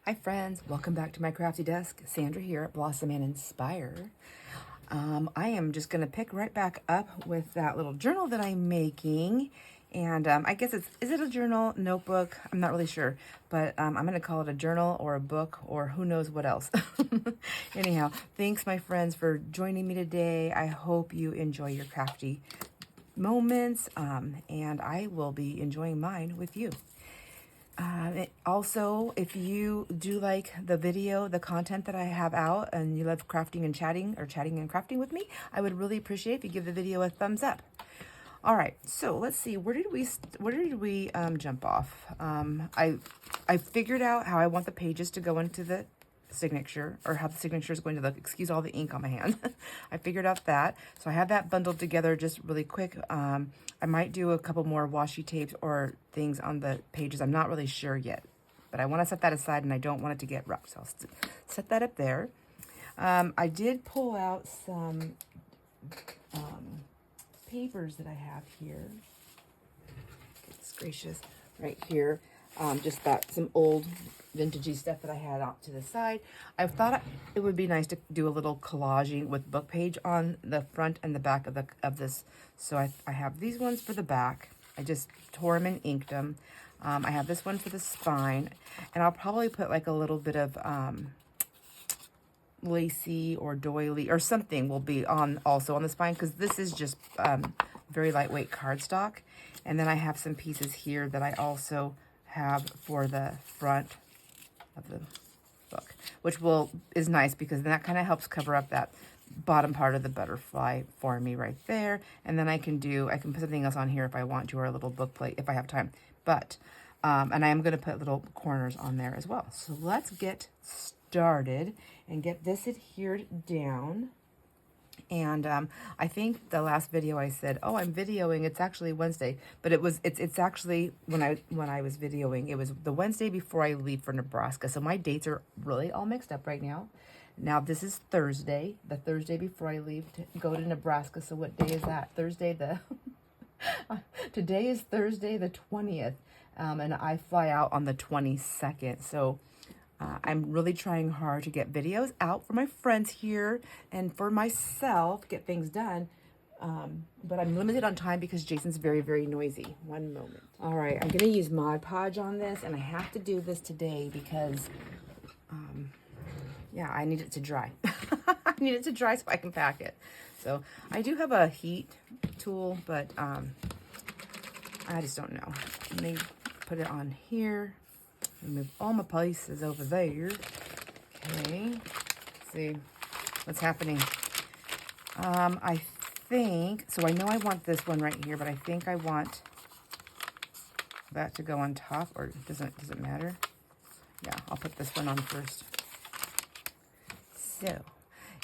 Hi friends, welcome back to my crafty desk. Sandra here at Blossom and Inspire. I am just going to pick right back up with that little journal that I'm making. And I guess is it a journal, notebook? I'm not really sure, but I'm going to call it a journal or a book or who knows what else. Anyhow, thanks my friends for joining me today. I hope you enjoy your crafty moments, and I will be enjoying mine with you. Also, if you do like the video, the content that I have out, and you love crafting and chatting, or chatting and crafting with me, I would really appreciate if you give the video a thumbs up. All right, so let's see, where did we jump off? I figured out how I want the pages to go into the signature, or how the signature is going to look. Excuse all the ink on my hand. I figured out that, so I have that bundled together just really quick. I might do a couple more washi tapes or things on the pages. I'm not really sure yet, but I want to set that aside, and I don't want it to get rough, so I'll set that up there. I did pull out some papers that I have here. Goodness gracious, right here. Just got some old vintagey stuff that I had out to the side. I thought it would be nice to do a little collaging with book page on the front and the back of this. So I have these ones for the back. I just tore them and inked them. I have this one for the spine, and I'll probably put like a little bit of lacy or doily or something will be on also on the spine, because this is just very lightweight cardstock. And then I have some pieces here that I also have for the front of the book, which is nice because that kind of helps cover up that bottom part of the butterfly for me right there. And then I can put something else on here if I want to, or a little book plate if I have time. But and I am going to put little corners on there as well. So let's get started and get this adhered down. And I think the last video I said, oh, I'm videoing, it's actually Wednesday, but it's actually when I was videoing, it was the Wednesday before I leave for Nebraska. So my dates are really all mixed up right now. Now this is Thursday, the Thursday before I leave to go to Nebraska. So what day is that? Thursday today is Thursday the 20th, and I fly out on the 22nd. So I'm really trying hard to get videos out for my friends here and for myself, get things done. But I'm limited on time because Jason's very, very noisy. One moment. All right, I'm going to use Mod Podge on this, and I have to do this today because, yeah, I need it to dry. I need it to dry so I can pack it. So I do have a heat tool, but I just don't know. Let me put it on here. Move all my pieces over there. Okay, let's see what's happening. I think, so I know I want this one right here, but I think I want that to go on top, or does it matter? Yeah, I'll put this one on first. So,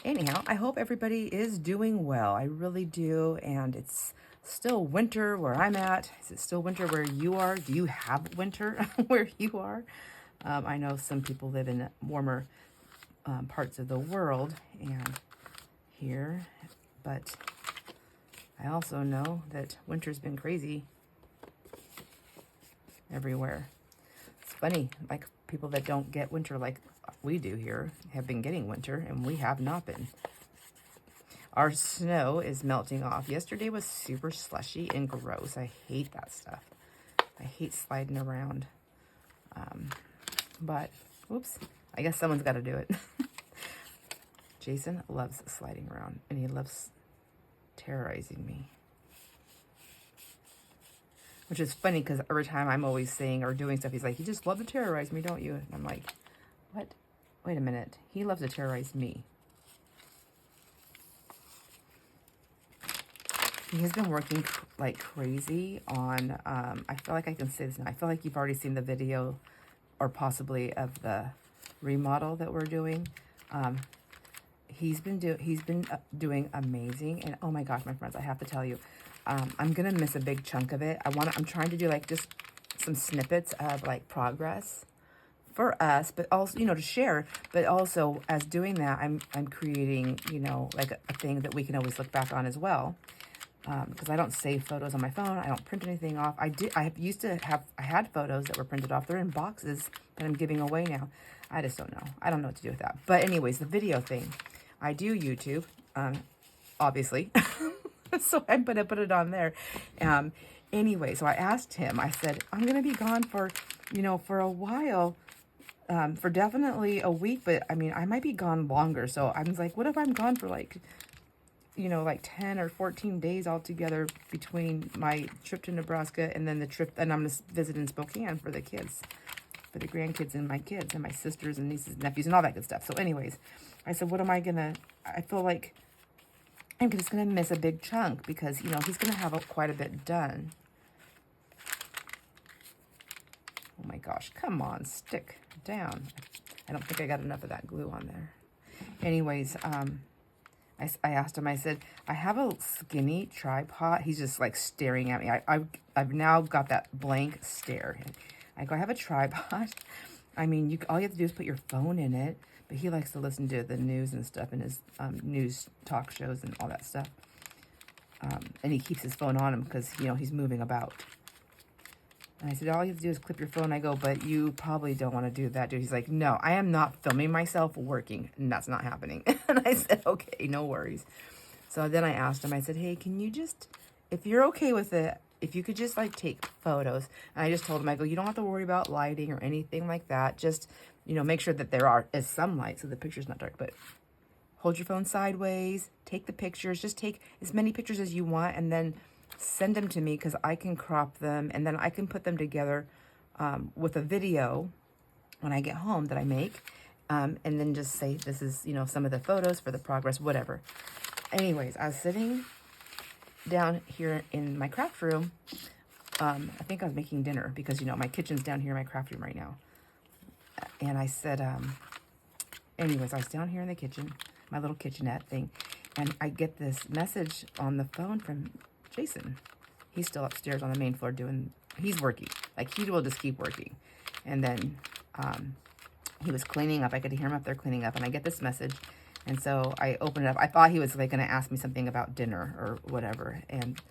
anyhow, I hope everybody is doing well. I really do, and it's still winter where I'm at. Is it still winter where you are? Do you have winter where you are? I know some people live in warmer parts of the world and here, but I also know that winter's been crazy everywhere. It's funny, like people that don't get winter like we do here have been getting winter, and we have not been. Our snow is melting off. Yesterday was super slushy and gross. I hate that stuff. I hate sliding around. But, oops, I guess someone's got to do it. Jason loves sliding around, and he loves terrorizing me. Which is funny because every time I'm always saying or doing stuff, he's like, you just love to terrorize me, don't you? And I'm like, what? Wait a minute. He loves to terrorize me. He has been working like crazy on, I feel like I can say this now. I feel like you've already seen the video or possibly of the remodel that we're doing. He's been doing amazing. And oh my gosh, my friends, I have to tell you, I'm going to miss a big chunk of it. I'm trying to do like just some snippets of like progress for us, but also, to share, but also as doing that, I'm creating, like a thing that we can always look back on as well. because I don't save photos on my phone. I don't print anything off. I had photos that were printed off. They're in boxes that I'm giving away now. I just don't know. I don't know what to do with that. But anyways, the video thing. I do YouTube, obviously. So I'm going to put it on there. Anyway, so I asked him, I said, I'm going to be gone for, for a while, for definitely a week, but I mean, I might be gone longer. So I was like, what if I'm gone for like 10 or 14 days altogether between my trip to Nebraska and then the trip, and I'm going to visit in Spokane for the kids, for the grandkids and my kids and my sisters and nieces and nephews and all that good stuff. So anyways, I said, what am I going to, I feel like I'm just going to miss a big chunk because, he's going to have quite a bit done. Oh my gosh, come on, stick down. I don't think I got enough of that glue on there. Anyways, I asked him, I said, I have a skinny tripod. He's just like staring at me. I've now got that blank stare. I go, I have a tripod. I mean, all you have to do is put your phone in it. But he likes to listen to the news and stuff in his news talk shows and all that stuff. And he keeps his phone on him because, he's moving about. And I said, all you have to do is clip your phone. I go, but you probably don't want to do that, dude. He's like, no, I am not filming myself working. And that's not happening. And I said, okay, no worries. So then I asked him, I said, hey, can you just, if you're okay with it, if you could just like take photos. And I just told him, I go, you don't have to worry about lighting or anything like that. Just, make sure that there is some light so the picture's not dark, but hold your phone sideways, take the pictures, just take as many pictures as you want and then send them to me because I can crop them and then I can put them together with a video when I get home that I make and then just say this is, some of the photos for the progress, whatever. Anyways, I was sitting down here in my craft room. I think I was making dinner because, my kitchen's down here in my craft room right now. And I said, anyways, I was down here in the kitchen, my little kitchenette thing, and I get this message on the phone from Jason. He's still upstairs on the main floor he's working. Like, he will just keep working. And then he was cleaning up. I could hear him up there cleaning up, and I get this message. And so I opened it up. I thought he was, like, going to ask me something about dinner or whatever. And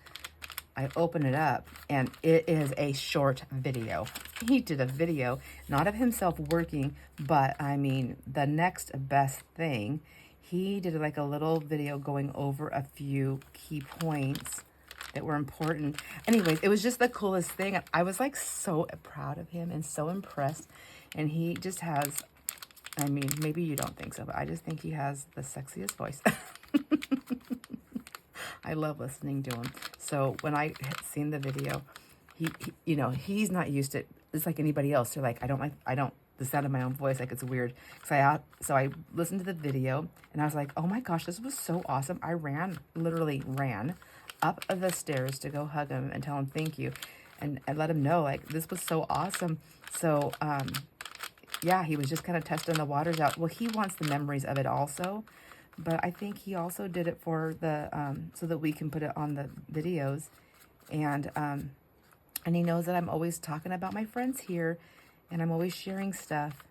I open it up, and it is a short video. He did a video, not of himself working, but, I mean, the next best thing. He did, like, a little video going over a few key points that were important. Anyways, it was just the coolest thing. I was, like, so proud of him and so impressed. And he just has, I mean, maybe you don't think so, but I just think he has the sexiest voice. I love listening to him. So when I had seen the video, he he's not used to it. It's like anybody else. They're like, I don't, the sound of my own voice, like it's weird. So I listened to the video and I was like, oh my gosh, this was so awesome. I literally ran up the stairs to go hug him and tell him thank you. And I let him know, like, this was so awesome. So, yeah, he was just kind of testing the waters out. Well, he wants the memories of it also. But I think he also did it for the, so that we can put it on the videos. And he knows that I'm always talking about my friends here. And I'm always sharing stuff.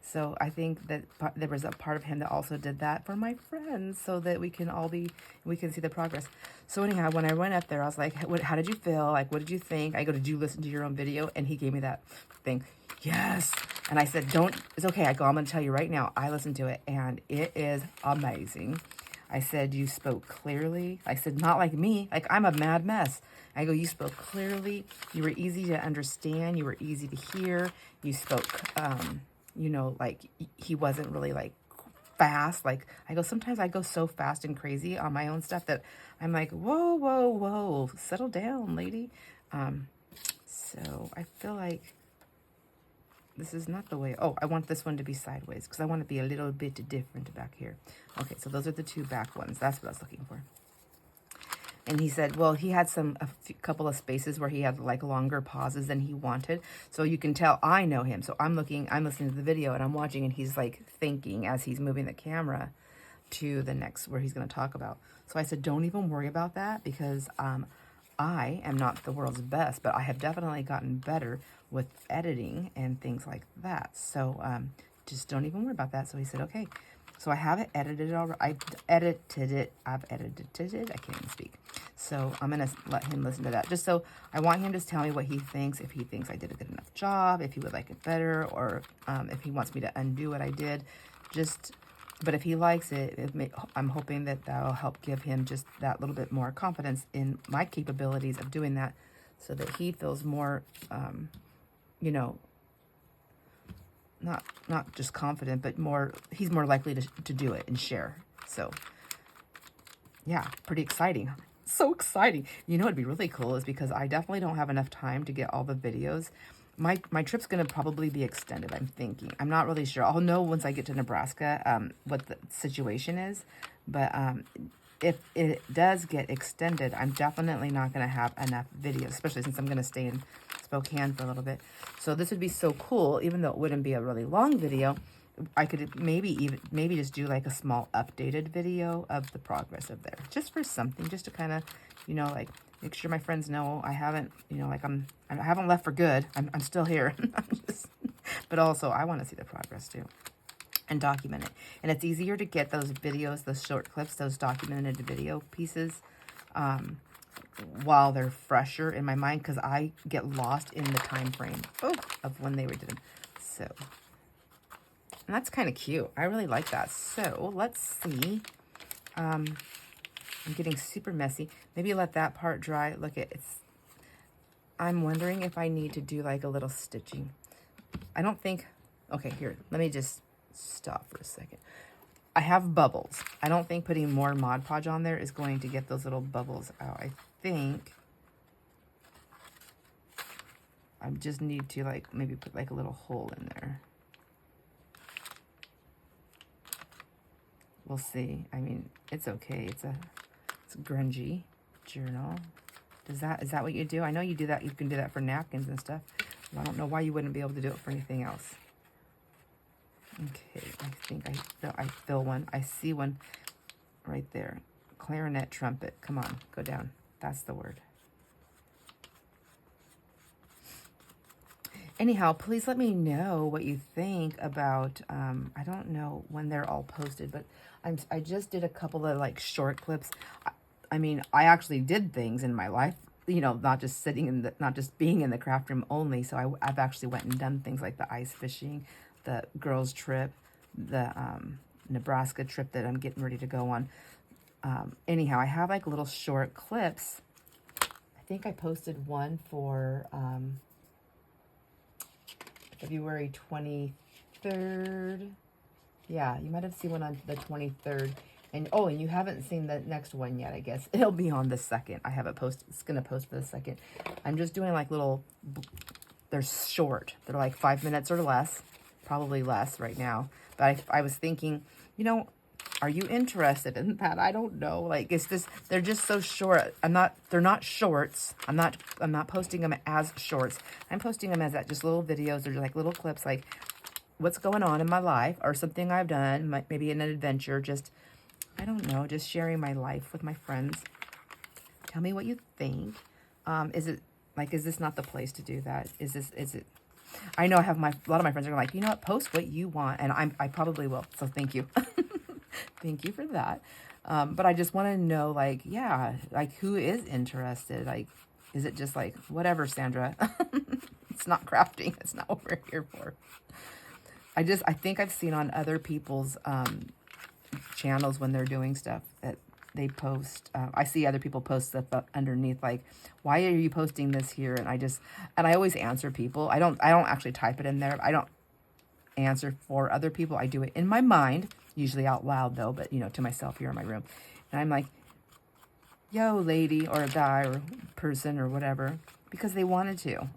So I think that there was a part of him that also did that for my friends. So that we can see the progress. So anyhow, when I went up there, I was like, how did you feel? Like, what did you think? I go, did you listen to your own video? And he gave me that thing. Yes. And I said, it's okay. I go, I'm going to tell you right now, I listened to it and it is amazing. I said, you spoke clearly. I said, not like me. Like, I'm a mad mess. I go, you spoke clearly. You were easy to understand. You were easy to hear. You spoke, like he wasn't really like fast. Like, I go, sometimes I go so fast and crazy on my own stuff that I'm like, whoa, whoa, whoa, settle down, lady. So I feel like this is not the way. Oh, I want this one to be sideways because I want to be a little bit different back here. Okay, so those are the two back ones. That's what I was looking for. And he said, well, he had couple of spaces where he had like longer pauses than he wanted. So you can tell I know him. So I'm listening to the video and I'm watching and he's like thinking as he's moving the camera to the next where he's going to talk about. So I said, don't even worry about that because I am not the world's best, but I have definitely gotten better with editing and things like that. So just don't even worry about that. So he said, okay. So I have it edited already. I've edited it. I can't even speak. So I'm going to let him listen to that. Just so I want him to tell me what he thinks, if he thinks I did a good enough job, if he would like it better, or if he wants me to undo what I did. But if he likes it, I'm hoping that that'll help give him just that little bit more confidence in my capabilities of doing that, so that he feels more, you know, not just confident, but he's more likely to do it and share. So yeah, pretty exciting. So exciting. You know, it'd be really cool is because I definitely don't have enough time to get all the videos. My trip's going to probably be extended, I'm thinking. I'm not really sure. I'll know once I get to Nebraska what the situation is. But if it does get extended, I'm definitely not going to have enough videos, especially since I'm going to stay in Spokane for a little bit. So this would be so cool, even though it wouldn't be a really long video. I could maybe just do like a small updated video of the progress of there, just for something, just to kind of, you know, like make sure my friends know I haven't, you know, like I haven't left for good. I'm still here. But also I want to see the progress too and document it. And it's easier to get those videos, those short clips, those documented video pieces while they're fresher in my mind, because I get lost in the time frame of when they were done. So. And that's kind of cute. I really like that. So let's see. I'm getting super messy. Maybe let that part dry. Look at it's. I'm wondering if I need to do like a little stitching. I don't think. Okay, here. Let me just stop for a second. I have bubbles. I don't think putting more Mod Podge on there is going to get those little bubbles out. I think I just need to like maybe put like a little hole in there. We'll see. I mean, it's okay. It's a grungy journal. Is that what you do? I know you do that. You can do that for napkins and stuff. I don't know why you wouldn't be able to do it for anything else. Okay, I think I feel one. I see one right there. Clarinet trumpet. Come on, go down. That's the word. Anyhow, please let me know what you think about, I don't know when they're all posted, but I just did a couple of like short clips. I mean, I actually did things in my life, you know, not just being in the craft room only. So I've actually went and done things like the ice fishing, the girls trip, the Nebraska trip that I'm getting ready to go on. Anyhow, I have like little short clips. I think I posted one for, February 23rd. Yeah, you might have seen one on the 23rd. And oh, and you haven't seen the next one yet, I guess. It'll be on the 2nd. I have it posted. It's going to post for the 2nd. I'm just doing like little, they're short. They're like 5 minutes or less. Probably less right now. But I was thinking, you know, are you interested in that? I don't know. Like, it's just, they're just so short. They're not shorts. I'm not posting them as shorts. I'm posting them as that just little videos. They're like little clips, like what's going on in my life or something I've done, maybe an adventure, just, I don't know, just sharing my life with my friends. Tell me what you think. Is this not the place to do that? Is it? I know I have a lot of my friends are like, you know what, post what you want. And I probably will. So thank you. Thank you for that. But I just want to know, like, yeah, like who is interested? Like, is it just like, whatever, Sandra? It's not crafting. It's not what we're here for. I think I've seen on other people's channels when they're doing stuff that they post. I see other people post stuff up underneath, like, why are you posting this here? And I always answer people. I don't actually type it in there. I don't answer for other people. I do it in my mind, usually out loud though, but you know, to myself here in my room. And I'm like, yo, lady or a guy or person or whatever, because they wanted to.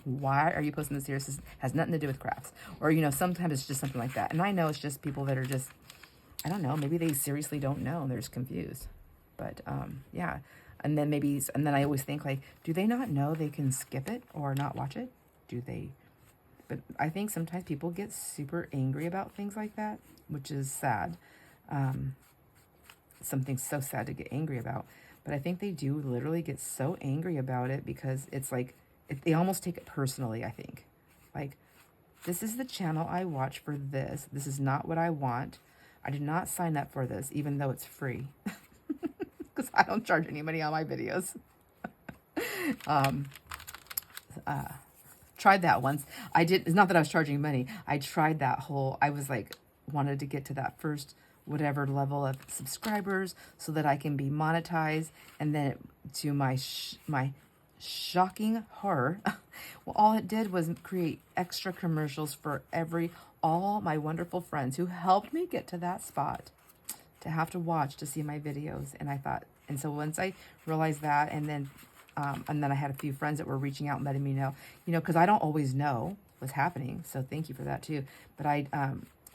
Why are you posting this here? This has nothing to do with crafts. Or, you know, sometimes it's just something like that. And I know it's just people that are just, I don't know, maybe they seriously don't know. They're just confused. But, yeah. And then I always think, like, do they not know they can skip it or not watch it? Do they? But I think sometimes people get super angry about things like that, which is sad. Something so sad to get angry about. But I think they do literally get so angry about it because it's like, they almost take it personally, I think. Like, This is the channel I watch for this. This is not what I want. I did not sign up for this, even though it's free. Because I don't charge any money on my videos. Tried that once. It's not that I was charging money. I tried that whole, I was like, wanted to get to that first whatever level of subscribers so that I can be monetized. And then to my shocking horror, well, all it did was create extra commercials for all my wonderful friends who helped me get to that spot to have to watch to see my videos. And I thought, and so once I realized that, and then I had a few friends that were reaching out and letting me know, because I don't always know what's happening. So thank you for that too. But I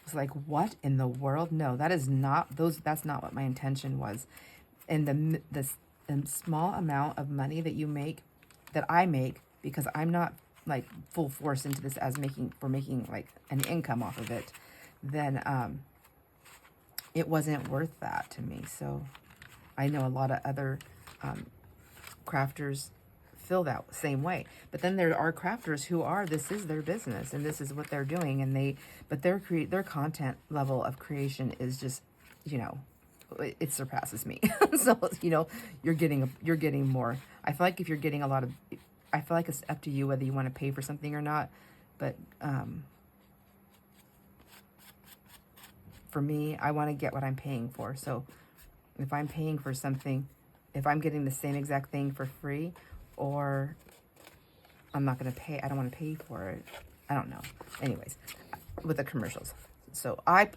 was like, what in the world? No, that's not what my intention was. And the small amount of money that I make, because I'm not like full force into this as making like an income off of it, then it wasn't worth that to me. So I know a lot of other crafters feel that same way. But then there are crafters who this is their business and this is what they're doing, and but their content level of creation is just, it surpasses me. So, you're getting more. I feel like if you're getting I feel like it's up to you whether you want to pay for something or not. But for me, I want to get what I'm paying for. So if I'm paying for something, if I'm getting the same exact thing for free, or I'm not going to pay, I don't want to pay for it. I don't know. Anyways, with the commercials. So I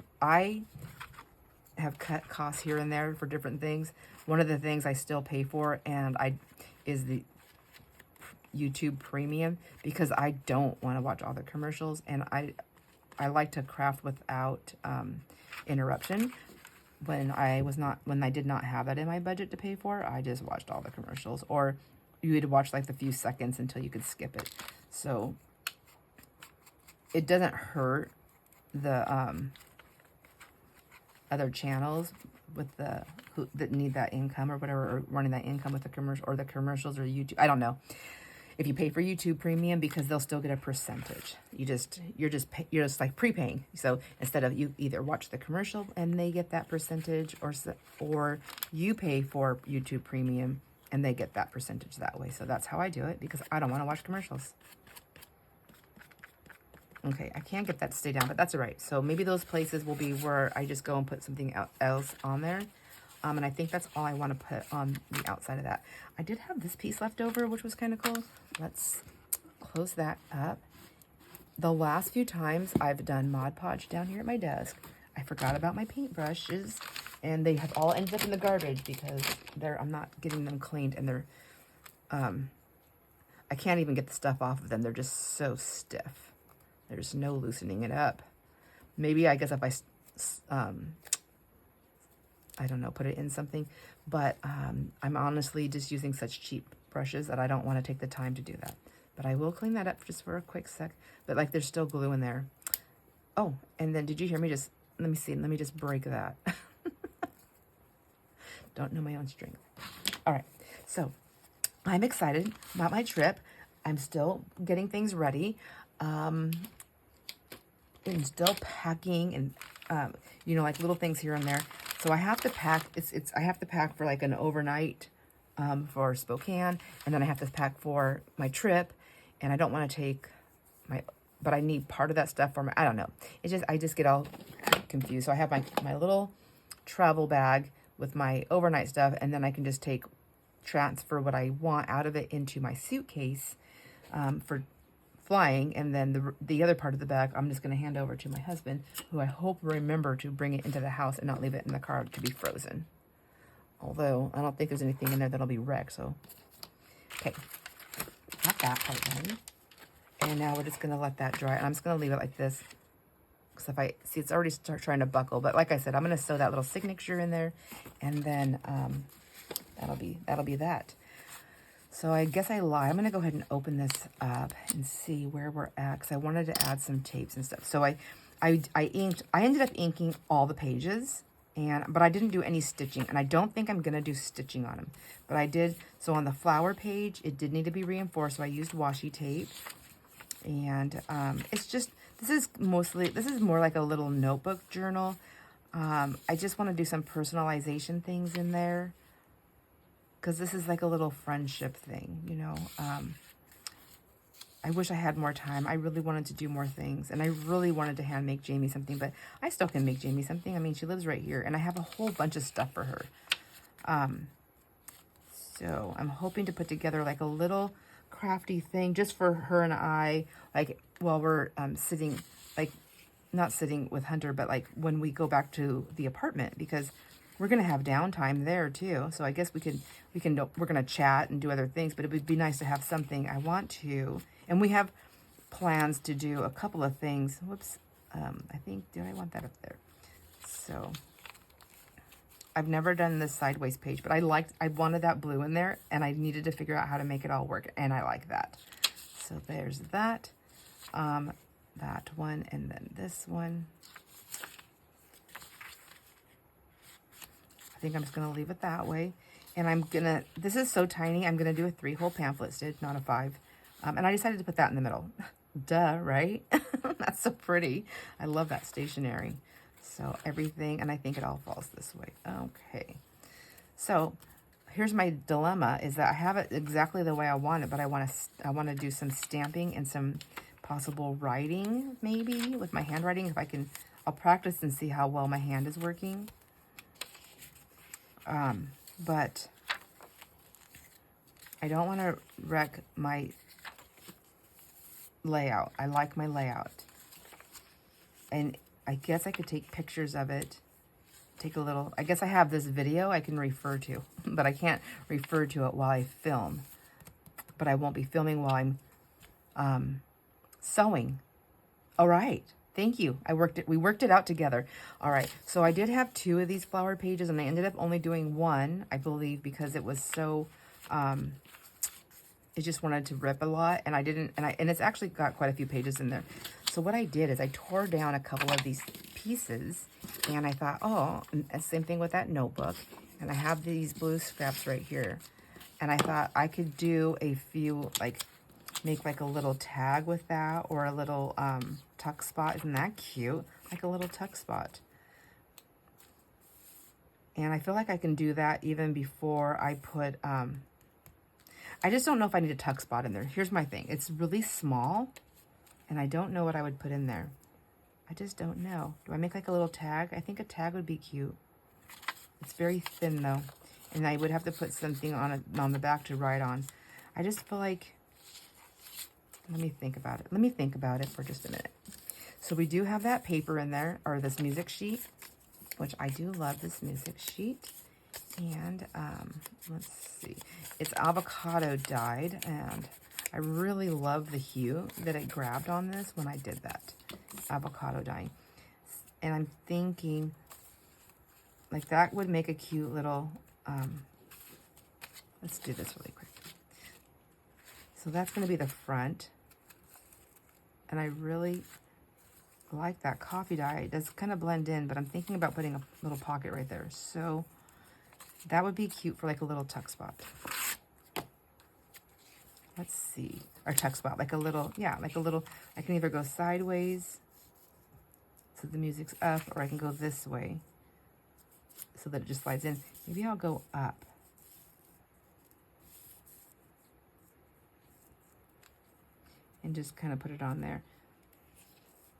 have cut costs here and there for different things. One of the things I still pay for is the YouTube Premium, because I don't want to watch all the commercials, and I like to craft without interruption. When I did not have that in my budget to pay for, I just watched all the commercials, or you would watch like the few seconds until you could skip it. So it doesn't hurt the other channels with that need that income or whatever, or running that income with the commercial or the commercials or YouTube. I don't know. If you pay for YouTube Premium, because they'll still get a percentage. You're just like prepaying. So instead of, you either watch the commercial and they get that percentage, or you pay for YouTube Premium and they get that percentage that way. So that's how I do it, because I don't want to watch commercials. Okay, I can't get that to stay down, but that's all right. So maybe those places will be where I just go and put something else on there. And I think that's all I want to put on the outside of that. I did have this piece left over, which was kind of cool. Let's close that up. The last few times I've done Mod Podge down here at my desk, I forgot about my paintbrushes, and they have all ended up in the garbage because I'm not getting them cleaned, and they're, I can't even get the stuff off of them. They're just so stiff. There's no loosening it up. Maybe, I guess if I don't know, put it in something, but I'm honestly just using such cheap brushes that I don't want to take the time to do that. But I will clean that up just for a quick sec. But like, there's still glue in there. Oh, and then did you hear me let me see, let me just break that. Don't know my own strength. All right, so I'm excited about my trip. I'm still getting things ready. And still packing and, like little things here and there. So I have to pack, I have to pack for like an overnight for Spokane, and then I have to pack for my trip, and I don't want to take but I need part of that stuff for I don't know. I just get all confused. So I have my little travel bag with my overnight stuff, and then I can just transfer what I want out of it into my suitcase for flying, and then the other part of the bag I'm just going to hand over to my husband, who I hope will remember to bring it into the house and not leave it in the car to be frozen. Although I don't think there's anything in there that'll be wrecked. So okay, got that part done, and now we're just going to let that dry, and I'm just going to leave it like this, because if I see, it's already trying to buckle. But like I said, I'm going to sew that little signature in there, and then that'll be that. So I guess I lied. I'm going to go ahead and open this up and see where we're at, because I wanted to add some tapes and stuff. So I ended up inking all the pages, but I didn't do any stitching, and I don't think I'm going to do stitching on them. But I did, so on the flower page, it did need to be reinforced, so I used washi tape. And it's just, This is more like a little notebook journal. I just want to do some personalization things in there, because this is like a little friendship thing, you know. I wish I had more time. I really wanted to do more things, and I really wanted to hand make Jamie something, but I still can make Jamie something. I mean, she lives right here, and I have a whole bunch of stuff for her. So I'm hoping to put together like a little crafty thing just for her and I, like while we're sitting, like not sitting with Hunter, but like when we go back to the apartment, because we're going to have downtime there too. So I guess we're going to chat and do other things, but it would be nice to have something. I want to, and we have plans to do a couple of things. Whoops. I think, did I want that up there? So I've never done this sideways page, but I wanted that blue in there, and I needed to figure out how to make it all work, and I like that. So there's that. That one, and then this one. I think I'm just going to leave it that way. And this is so tiny, I'm going to do a 3-hole pamphlet stitch, not a 5. And I decided to put that in the middle. Duh, right? That's so pretty. I love that stationery. So everything, and I think it all falls this way. Okay. So here's my dilemma, is that I have it exactly the way I want it, but I want to do some stamping and some possible writing, maybe, with my handwriting. If I can, I'll practice and see how well my hand is working. But I don't want to wreck my layout. I like my layout. And I guess I could take pictures of it. I guess I have this video I can refer to, but I can't refer to it while I film. But I won't be filming while I'm sewing. All right. Thank you. We worked it out together. All right. So I did have 2 of these flower pages, and I ended up only doing 1, I believe, because it was so, it just wanted to rip a lot, and I didn't, and it's actually got quite a few pages in there. So what I did is I tore down a couple of these pieces, and I thought, oh, same thing with that notebook. And I have these blue scraps right here. And I thought I could do a few, like, make like a little tag with that, or a little tuck spot. Isn't that cute? Like a little tuck spot. And I feel like I can do that even before I put, I just don't know if I need a tuck spot in there. Here's my thing. It's really small, and I don't know what I would put in there. I just don't know. Do I make like a little tag? I think a tag would be cute. It's very thin though, and I would have to put something on the back to write on. I just feel like, let me think about it. Let me think about it for just a minute. So we do have that paper in there, or this music sheet, which I do love this music sheet. And let's see, it's avocado dyed, and I really love the hue that it grabbed on this when I did that avocado dyeing. And I'm thinking like that would make a cute little, let's do this really quick. So that's going to be the front. And I really like that coffee dye. It does kind of blend in, but I'm thinking about putting a little pocket right there. So that would be cute for like a little tuck spot. Let's see. Or tuck spot, like a little, yeah, like a little, I can either go sideways so the music's up, or I can go this way so that it just slides in. Maybe I'll go up. And just kind of put it on there.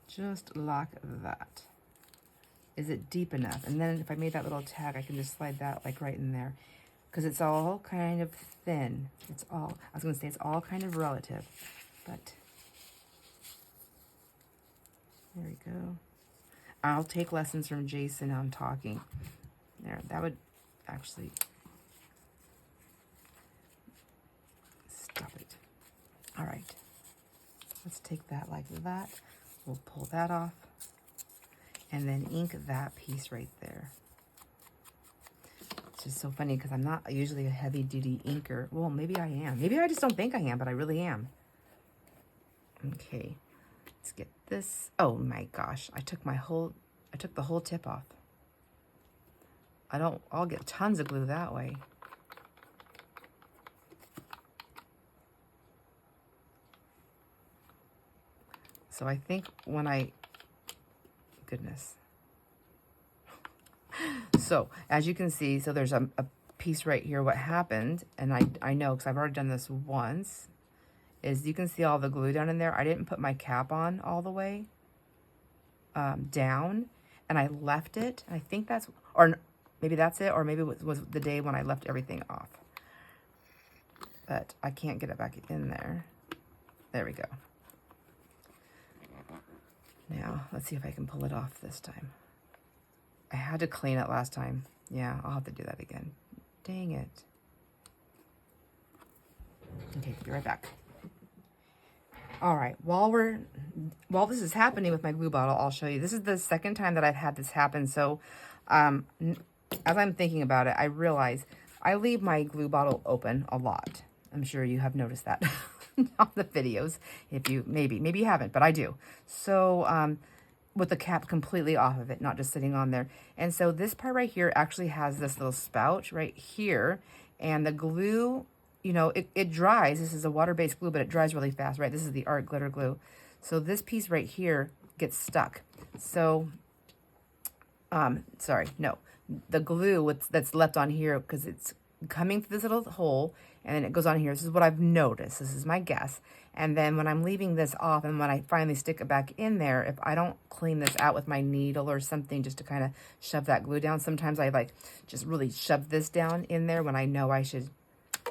Just like that. Is it deep enough? And then if I made that little tag, I can just slide that like right in there. Because it's all kind of thin. It's all, I was going to say it's all kind of relative. But there we go. I'll take lessons from Jason on talking. There, that would actually stop it. All right. Let's take that like that. We'll pull that off. And then ink that piece right there. It's just so funny because I'm not usually a heavy-duty inker. Well, maybe I am. Maybe I just don't think I am, but I really am. Okay. Let's get this. Oh my gosh. I took the whole tip off. I'll get tons of glue that way. So I think when goodness. So as you can see, so there's a piece right here. What happened, and I know because I've already done this once, is you can see all the glue down in there. I didn't put my cap on all the way down, and I left it. I think that's, or maybe that's it, or maybe it was the day when I left everything off. But I can't get it back in there. There we go. Now, let's see if I can pull it off this time. I had to clean it last time. Yeah, I'll have to do that again. Dang it. Okay, be right back. All right, while this is happening with my glue bottle, I'll show you. This is the second time that I've had this happen. So as I'm thinking about it, I realize I leave my glue bottle open a lot. I'm sure you have noticed that on the videos. If you, maybe you haven't, but I do. So with the cap completely off of it, not just sitting on there. And so this part right here actually has this little spout right here, and the glue, you know, it dries. This is a water-based glue, but it dries really fast, right? This is the art glitter glue. So this piece right here gets stuck. So, sorry, no. The glue that's left on here, because it's coming through this little hole, and then it goes on here. This is what I've noticed. This is my guess. And then when I'm leaving this off, and when I finally stick it back in there, if I don't clean this out with my needle or something just to kind of shove that glue down, sometimes I like just really shove this down in there when I know I should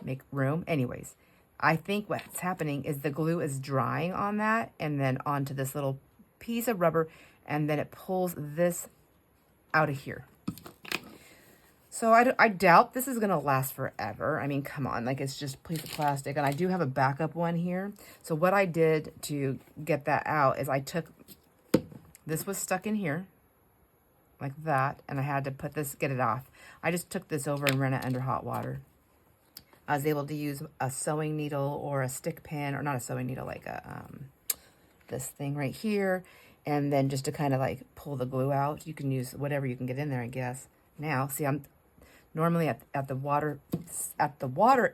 make room. Anyways, I think what's happening is the glue is drying on that and then onto this little piece of rubber, and then it pulls this out of here. So I doubt this is going to last forever. I mean, come on, like, it's just a piece of plastic, and I do have a backup one here. So what I did to get that out is I took, this was stuck in here like that, and I had to put this, get it off. I just took this over and ran it under hot water. I was able to use a sewing needle or a stick pin, or not a sewing needle, like a this thing right here, and then just to kind of like pull the glue out. You can use whatever you can get in there, I guess. Now, see, I'm normally at the water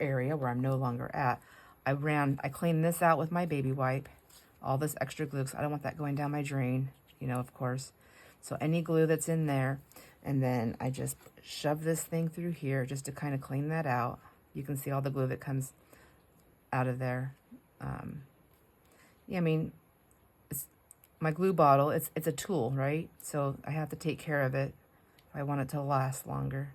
area where I'm no longer at. I cleaned this out with my baby wipe, all this extra glue, because I don't want that going down my drain, you know, of course. So any glue that's in there, and then I just shove this thing through here just to kind of clean that out. You can see all the glue that comes out of there. Yeah, I mean, my glue bottle, it's a tool, right? So I have to take care of it if I want it to last longer.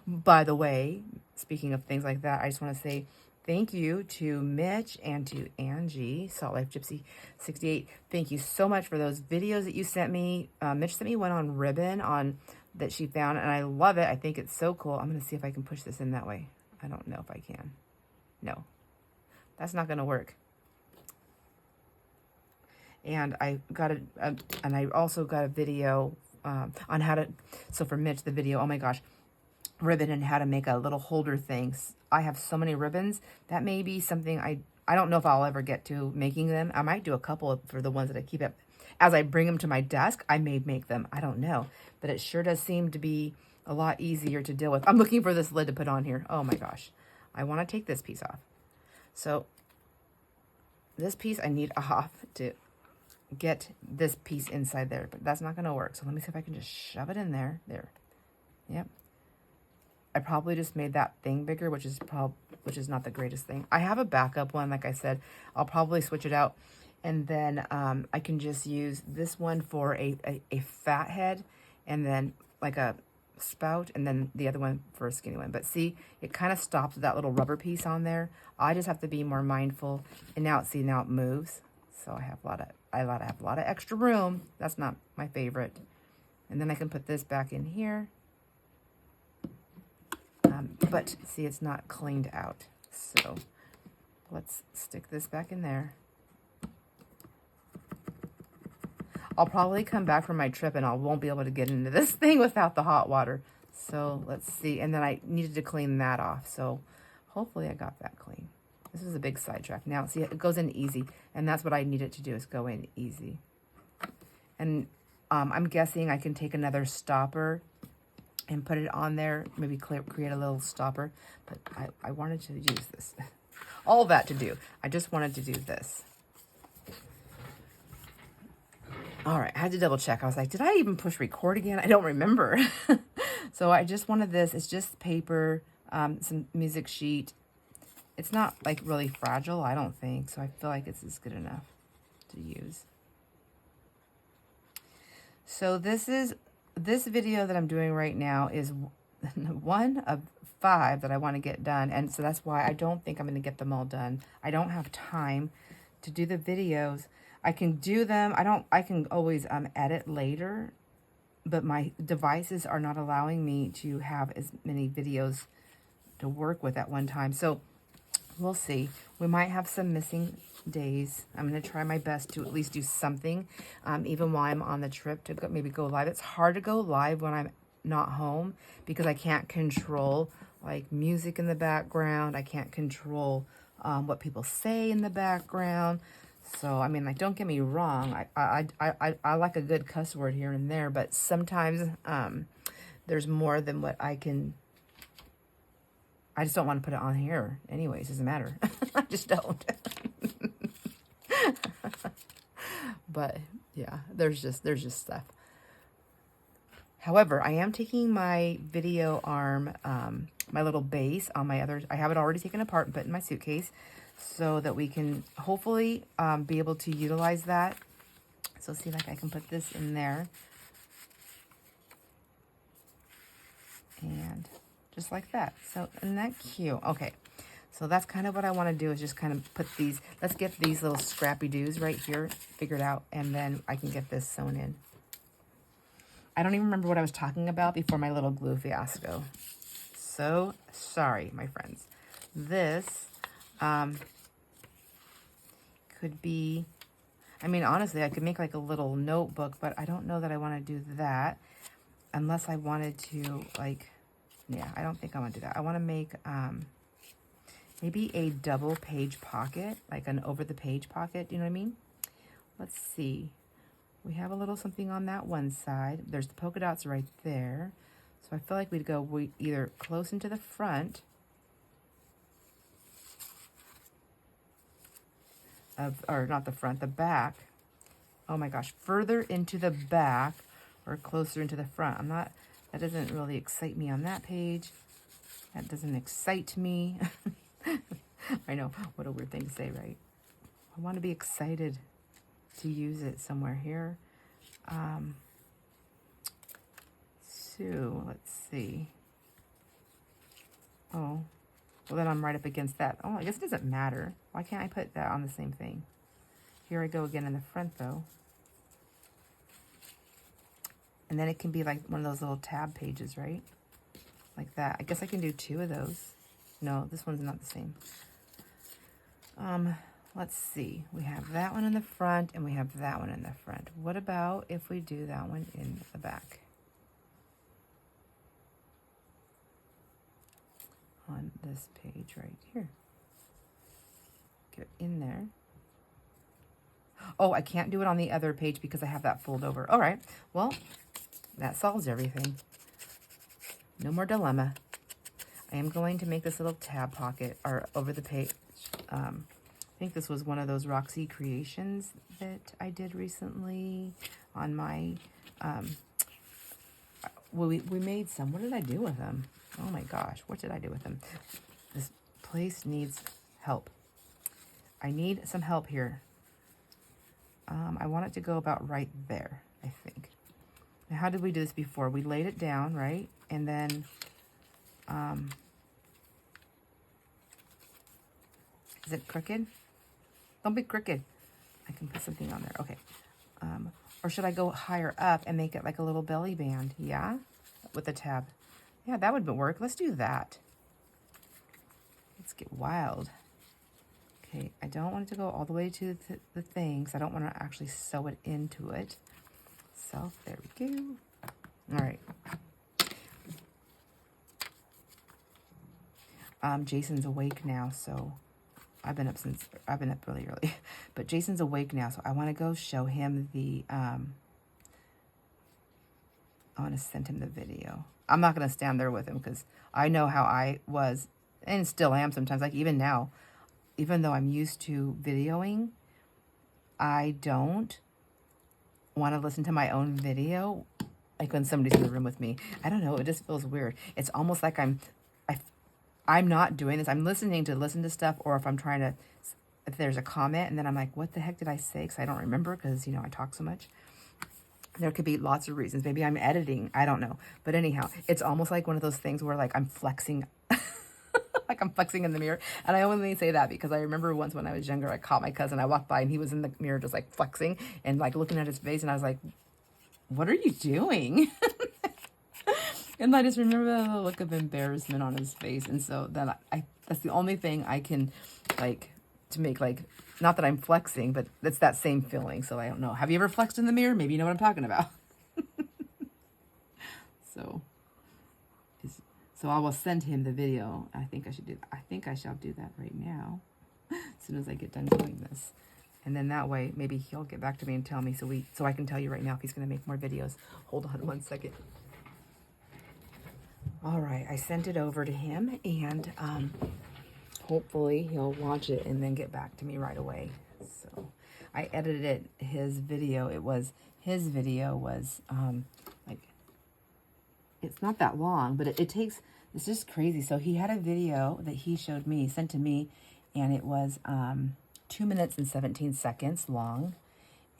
By the way, speaking of things like that, I just want to say thank you to Mitch and to Angie, Salt Life Gypsy 68. Thank you so much for those videos that you sent me. Mitch sent me one on ribbon that she found, and I love it. I think it's so cool. I'm going to see if I can push this in that way. I don't know if I can. No, that's not going to work. And I got and I also got a video on how to, so for Mitch, the video, oh my gosh, ribbon and how to make a little holder thing. I have so many ribbons. That may be something I don't know if I'll ever get to making them. I might do a couple for the ones that I keep up. As I bring them to my desk, I may make them. I don't know. But it sure does seem to be a lot easier to deal with. I'm looking for this lid to put on here. Oh my gosh. I want to take this piece off. So this piece I need off to get this piece inside there, but that's not going to work. So let me see if I can just shove it in there. There. Yep. I probably just made that thing bigger, which is not the greatest thing. I have a backup one, like I said. I'll probably switch it out, and then I can just use this one for a fat head, and then like a spout, and then the other one for a skinny one. But see, it kind of stops that little rubber piece on there. I just have to be more mindful. And now it moves. So I have a lot of extra room. That's not my favorite. And then I can put this back in here. But see, it's not cleaned out. So let's stick this back in there. I'll probably come back from my trip and I won't be able to get into this thing without the hot water. So let's see. And then I needed to clean that off. So hopefully I got that clean. This is a big sidetrack. Now, see, it goes in easy. And that's what I needed to do, is go in easy. And I'm guessing I can take another stopper and put it on there, maybe create a little stopper. But I wanted to use this. All that to do. I just wanted to do this. All right, I had to double check. I was like, did I even push record again? I don't remember. So I just wanted this. It's just paper, some music sheet. It's not like really fragile, I don't think. So I feel like it's good enough to use. So this video that I'm doing right now is one of 5 that I want to get done. And so that's why I don't think I'm going to get them all done. I don't have time to do the videos. I can do them. I can always edit later, but my devices are not allowing me to have as many videos to work with at one time. So we'll see. We might have some missing days. I'm going to try my best to at least do something, even while I'm on the trip to maybe go live. It's hard to go live when I'm not home because I can't control like music in the background. I can't control what people say in the background. So, I mean, like, don't get me wrong. I like a good cuss word here and there, but sometimes there's more than what I can. I just don't want to put it on here anyways. Doesn't matter. I just don't. But yeah, there's just stuff. However, I am taking my video arm, my little base on my other, I have it already taken apart and put in my suitcase so that we can hopefully be able to utilize that. So see, like I can put this in there. And just like that. So isn't that cute? Okay. So that's kind of what I want to do is just kind of put these, let's get these little scrappy doos right here figured out, and then I can get this sewn in. I don't even remember what I was talking about before my little glue fiasco. So sorry, my friends. This could be, I mean, honestly, I could make like a little notebook, but I don't know that I want to do that unless I wanted to, like, yeah, I don't think I want to do that. I want to make maybe a double page pocket, like an over the page pocket. You know what I mean? Let's see. We have a little something on that one side. There's the polka dots right there. So I feel like we'd go either close into the front of, or not the front, the back. Oh my gosh, further into the back or closer into the front. That doesn't really excite me on that page. That doesn't excite me. I know, what a weird thing to say, right? I want to be excited to use it somewhere here. So let's see. Oh, well then I'm right up against that. Oh, I guess it doesn't matter. Why can't I put that on the same thing? Here I go again in the front though. And then it can be like one of those little tab pages, right? Like that. I guess I can do 2 of those. No, this one's not the same. Let's see. We have that one in the front and we have that one in the front. What about if we do that one in the back? On this page right here. Get in there. Oh, I can't do it on the other page because I have that fold over. All right. Well, that solves everything. No more dilemma. I am going to make this little tab pocket or over the page. I think this was one of those Roxy creations that I did recently on my, we made some. What did I do with them? Oh my gosh, what did I do with them? This place needs help. I need some help here. I want it to go about right there, I think. Now, how did we do this before? We laid it down, right? And then, is it crooked? Don't be crooked. I can put something on there. Okay. Or should I go higher up and make it like a little belly band? Yeah? With a tab. Yeah, that would work. Let's do that. Let's get wild. Okay, I don't want it to go all the way to the thing, because I don't want to actually sew it into it. So, there we go. All right. Jason's awake now, so I've been up really early. But Jason's awake now, so I want to go show him the, I want to send him the video. I'm not going to stand there with him, because I know how I was, and still am sometimes, like even now. Even though I'm used to videoing, I don't want to listen to my own video, like when somebody's in the room with me. I don't know, it just feels weird. It's almost like I'm not doing this. I'm listening to listen to stuff, or if I'm trying to, if there's a comment and then I'm like, what the heck did I say? Because I don't remember, because, you know, I talk so much. There could be lots of reasons. Maybe I'm editing. I don't know. But anyhow, it's almost like one of those things where like I'm flexing, like I'm flexing in the mirror. And I only say that because I remember once when I was younger, I caught my cousin. I walked by and he was in the mirror just like flexing and like looking at his face. And I was like, what are you doing? And I just remember the look of embarrassment on his face. And so then that's the only thing I can like to make like, not that I'm flexing, but it's that same feeling. So I don't know. Have you ever flexed in the mirror? Maybe you know what I'm talking about. So I will send him the video. I think I shall do that right now, as soon as I get done doing this. And then that way, maybe he'll get back to me and tell me, so I can tell you right now if he's going to make more videos. Hold on one second. All right, I sent it over to him, and hopefully he'll watch it and then get back to me right away. So I edited his video. His video was like, it's not that long, but it takes, it's just crazy. So he had a video that he showed me, sent to me, and it was 2 minutes and 17 seconds long,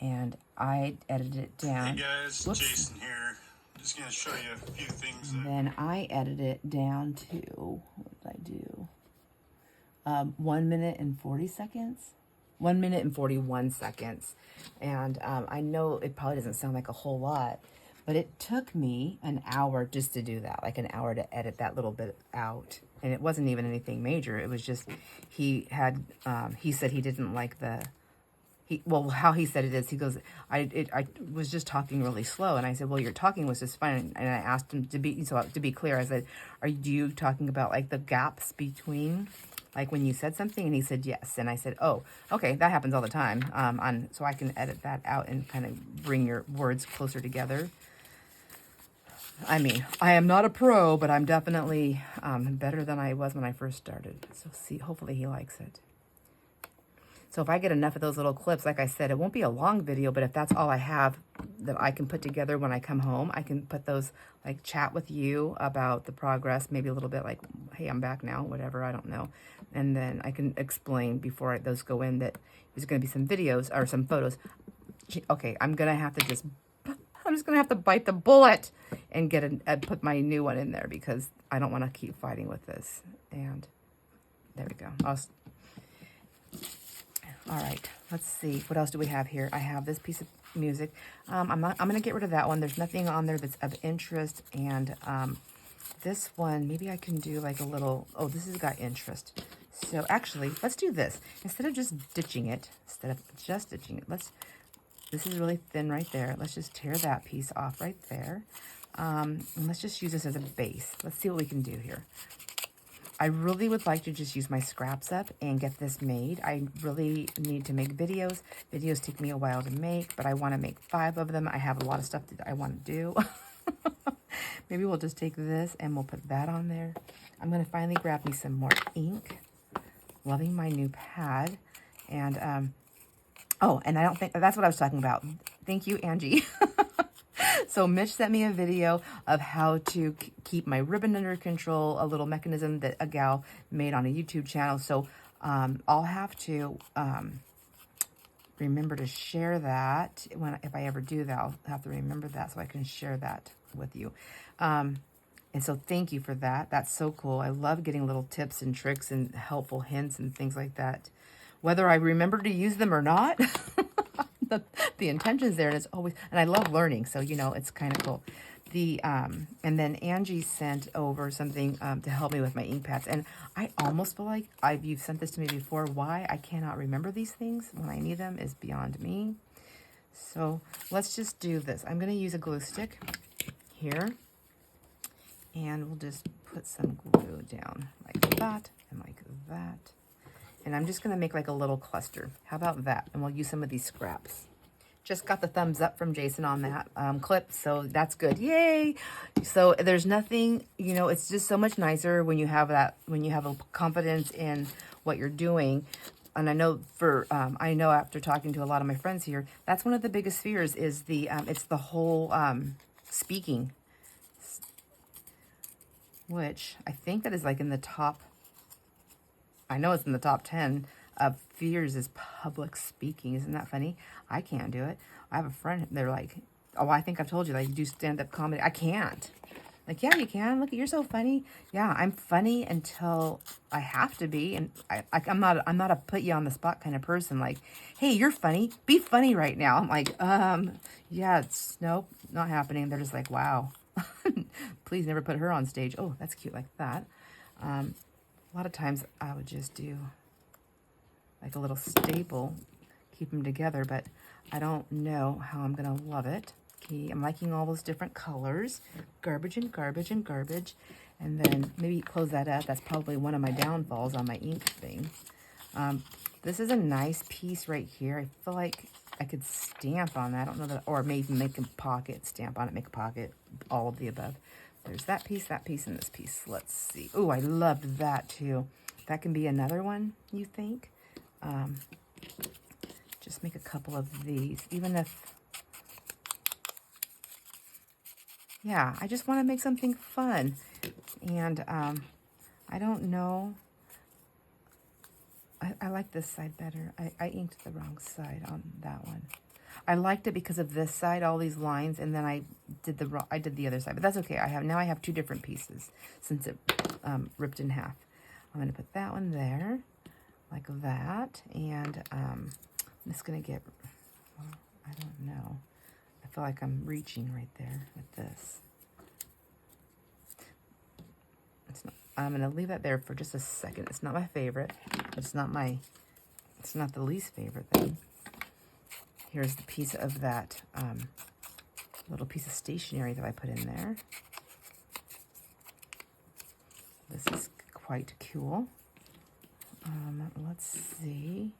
and I edited it down. Hey guys, Whoops. Jason here. Just gonna show you a few things. And then I edited it down to, what did I do? 1 minute and 40 seconds. 1 minute and 41 seconds. And I know it probably doesn't sound like a whole lot, but it took me an hour just to do that, like an hour to edit that little bit out. And it wasn't even anything major. It was just, he said he didn't like well, how he said it is, he goes, I was just talking really slow. And I said, well, your talking was just fine. And I asked him to be clear, I said, are you talking about like the gaps between, like when you said something? And he said, yes. And I said, oh, okay, that happens all the time. So I can edit that out and kind of bring your words closer together. I mean, I am not a pro, but I'm definitely better than I was when I first started. So see, hopefully he likes it. So if I get enough of those little clips, like I said, it won't be a long video, but if that's all I have that I can put together when I come home, I can put those, like chat with you about the progress, maybe a little bit like, hey, I'm back now, whatever, I don't know. And then I can explain before those go in that there's going to be some videos or some photos. Okay, I'm just going to have to bite the bullet and put my new one in there because I don't want to keep fighting with this. And there we go. All right, let's see. What else do we have here? I have this piece of music. I'm going to get rid of that one. There's nothing on there that's of interest. And this one, maybe I can do like a little, oh, this has got interest. So actually, let's do this. Instead of just ditching it, this is really thin right there. Let's just tear that piece off right there. And let's just use this as a base. Let's see what we can do here. I really would like to just use my scraps up and get this made. I really need to make videos. Videos take me a while to make, but I want to make 5 of them. I have a lot of stuff that I want to do. Maybe we'll just take this and we'll put that on there. I'm going to finally grab me some more ink. Loving my new pad. And, oh, and I don't think, that's what I was talking about. Thank you, Angie. So Mitch sent me a video of how to keep my ribbon under control, a little mechanism that a gal made on a YouTube channel. So I'll have to remember to share that. If I ever do that, I'll have to remember that so I can share that with you. And so thank you for that. That's so cool. I love getting little tips and tricks and helpful hints and things like that. Whether I remember to use them or not. The intention's there, and it's always, and I love learning, so you know it's kind of cool. And then Angie sent over something to help me with my ink pads, and I almost feel like you've sent this to me before. Why I cannot remember these things when I need them is beyond me. So let's just do this. I'm going to use a glue stick here, and we'll just put some glue down like that and like that. And I'm just going to make like a little cluster. How about that? And we'll use some of these scraps. Just got the thumbs up from Jason on that clip, so that's good. Yay! So there's nothing, you know, it's just so much nicer when you have that, when you have a confidence in what you're doing. and I know I know after talking to a lot of my friends here, that's one of the biggest fears is it's the whole speaking, which I think that is like in the top, I know it's in the top 10 of fears is public speaking. Isn't that funny? I can't do it. I have a friend, they're like, oh, I think I've told you, like, you do stand-up comedy. I can't. Like, yeah, you can. Look, you're so funny. Yeah, I'm funny until I have to be, and I'm not a put you on the spot kind of person. Like, hey, you're funny. Be funny right now. I'm like, yeah, nope, not happening. They're just like, wow. Please never put her on stage. Oh, that's cute, like that. A lot of times I would just do like a little staple, keep them together, but I don't know how I'm gonna love it. Okay, I'm liking all those different colors, garbage and garbage and garbage, and then maybe close that up. That's probably one of my downfalls on my ink thing. This is a nice piece right here. I feel like I could stamp on that. I don't know that, or maybe make a pocket, stamp on it, make a pocket, all of the above. There's that piece, and this piece. Let's see. Oh, I loved that too. That can be another one, you think? Just make a couple of these, even if, yeah, I just want to make something fun. And I don't know. I like this side better. I inked the wrong side on that one. I liked it because of this side, all these lines, and then I did the other side. But that's okay. Now I have two different pieces since it ripped in half. I'm going to put that one there, like that, and I'm just going to get, well, I don't know. I feel like I'm reaching right there with this. I'm going to leave that there for just a second. It's not my favorite. It's not the least favorite thing. Here's the piece of that little piece of stationery that I put in there. This is quite cool. Let's see